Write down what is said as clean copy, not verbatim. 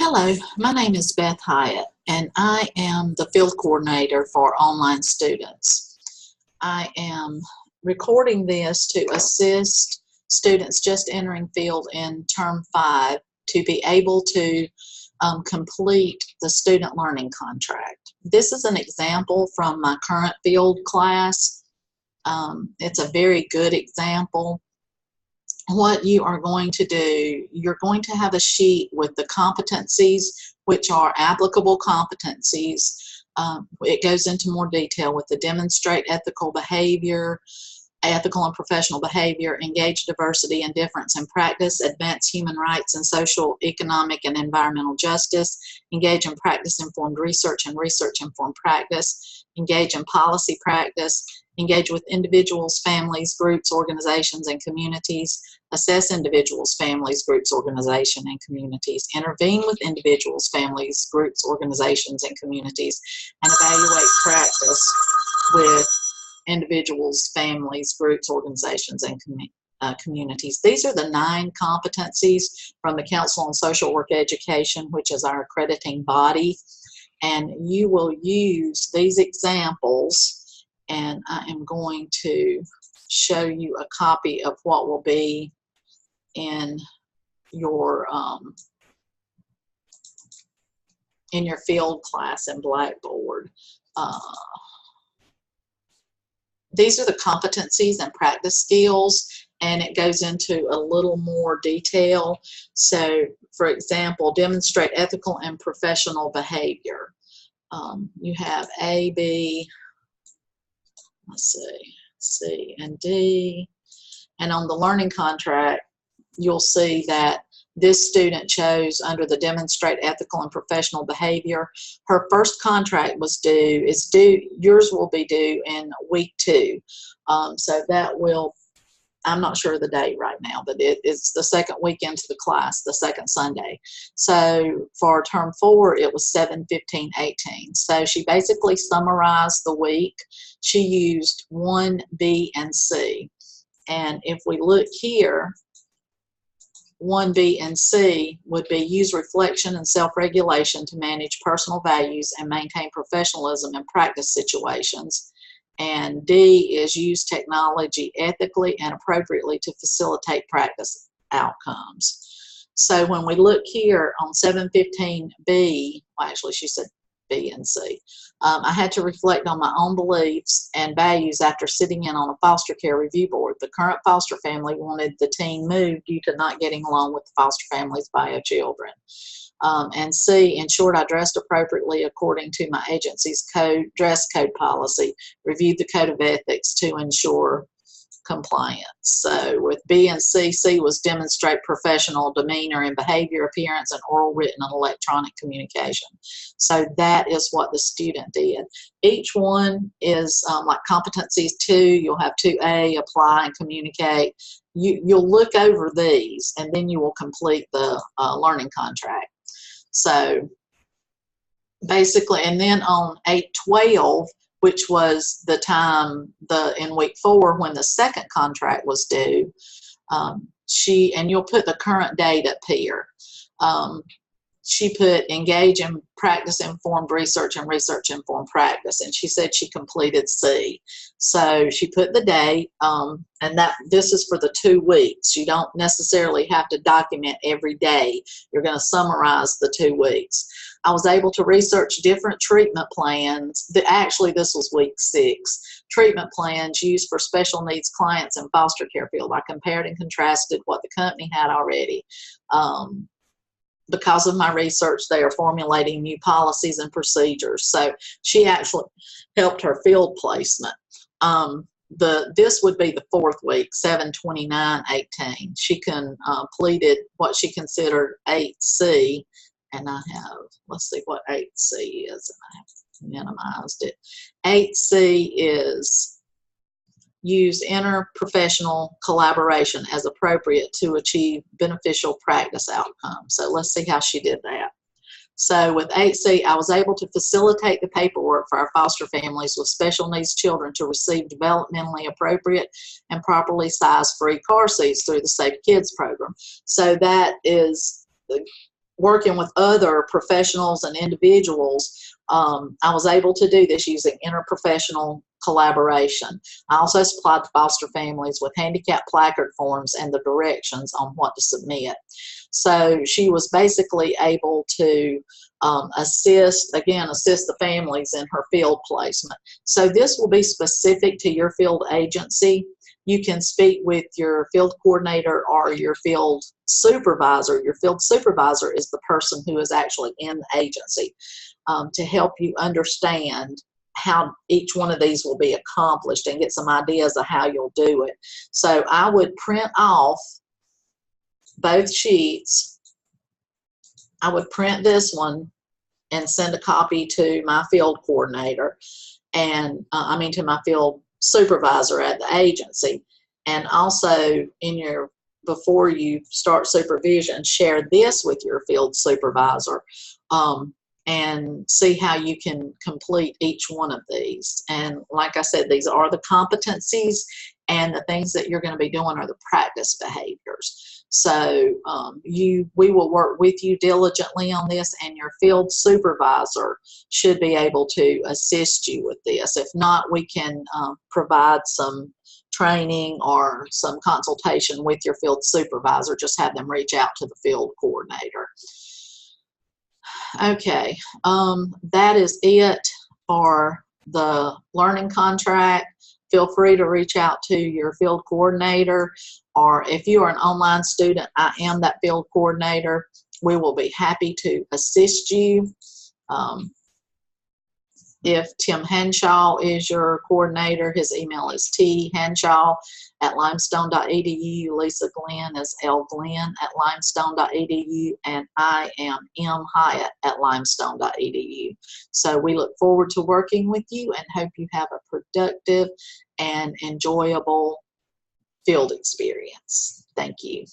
Hello, my name is Beth Hyatt, and I am the field coordinator for online students. I am recording this to assist students just entering field in Term 5 to be able to complete the student learning contract. This is an example from my current field class. It's a very good example. What you are going to do, you're going to have a sheet with the competencies, which are applicable competencies. It goes into more detail with the demonstrate ethical behavior, ethical and professional behavior, engage diversity and difference in practice, advance human rights and social, economic, and environmental justice, engage in practice-informed research and research-informed practice, engage in policy practice, engage with individuals, families, groups, organizations, and communities, assess individuals, families, groups, organizations, and communities, intervene with individuals, families, groups, organizations, and communities, and evaluate practice with individuals, families, groups, organizations, and communities. These are the 9 competencies from the Council on Social Work Education, which is our accrediting body, and you will use these examples. And I am going to show you a copy of what will be in your field class in Blackboard. These are the competencies and practice skills, and it goes into a little more detail. So, for example, demonstrate ethical and professional behavior. You have A, B, let's see, C and D. And on the learning contract, you'll see that this student chose under the demonstrate ethical and professional behavior. Her first contract was yours will be due in week 2. So that will, I'm not sure of the date right now, but it's the second week into the class, the second Sunday. So for Term 4, it was 7/15/18. So she basically summarized the week. She used 1, B, and C. And if we look here, 1, B, and C would be use reflection and self-regulation to manage personal values and maintain professionalism in practice situations. And D is use technology ethically and appropriately to facilitate practice outcomes. So when we look here on 7/15B, well, actually she said B and C, I had to reflect on my own beliefs and values after sitting in on a foster care review board. The current foster family wanted the teen moved due to not getting along with the foster family's bio children. And C, in short, I dressed appropriately according to my agency's dress code policy, reviewed the code of ethics to ensure compliance. So with B and C, C was demonstrate professional demeanor and behavior, appearance, and oral, written, and electronic communication. So that is what the student did. Each one is like competencies 2, you'll have 2A, apply and communicate. You'll look over these and then you will complete the learning contract. So basically, and then on 8/12, which was the time in week 4 when the second contract was due, and you'll put the current date up here. She put engage in practice-informed research and research-informed practice, and she said she completed C. So she put the date, and this is for the 2 weeks. You don't necessarily have to document every day. You're going to summarize the 2 weeks. I was able to research different treatment plans. Actually, this was week 6. Treatment plans used for special needs clients in foster care field. I compared and contrasted what the company had already. Because of my research, they are formulating new policies and procedures. So she actually helped her field placement. This would be the 4th week, 7/29/18. She completed what she considered 8C, and I have, let's see what 8C is, and I have minimized it. 8C is use interprofessional collaboration as appropriate to achieve beneficial practice outcomes. So let's see how she did that. So with 8C, I was able to facilitate the paperwork for our foster families with special needs children to receive developmentally appropriate and properly sized free car seats through the Safe Kids program. So that is working with other professionals and individuals, I was able to do this using interprofessional collaboration. I also supplied foster families with handicap placard forms and the directions on what to submit. So she was basically able to assist the families in her field placement. So this will be specific to your field agency. You can speak with your field coordinator or your field supervisor. Your field supervisor is the person who is actually in the agency, to help you understand how each one of these will be accomplished and get some ideas of how you'll do it. So I would print off both sheets. I would print this one and send a copy to my field coordinator and to my field supervisor at the agency. And also before you start supervision, share this with your field supervisor and see how you can complete each one of these. And like I said, these are the competencies, and the things that you're going to be doing are the practice behaviors. So we will work with you diligently on this, and your field supervisor should be able to assist you with this. If not, we can provide some training or some consultation with your field supervisor. Just have them reach out to the field coordinator. Okay, that is it for the learning contract. Feel free to reach out to your field coordinator, or if you are an online student, I am that field coordinator. We will be happy to assist you. If Tim Henshaw is your coordinator, his email is thenshaw@limestone.edu. Lisa Glenn is lglenn@limestone.edu, and I am mhyatt@limestone.edu. So we look forward to working with you and hope you have a productive and enjoyable field experience. Thank you.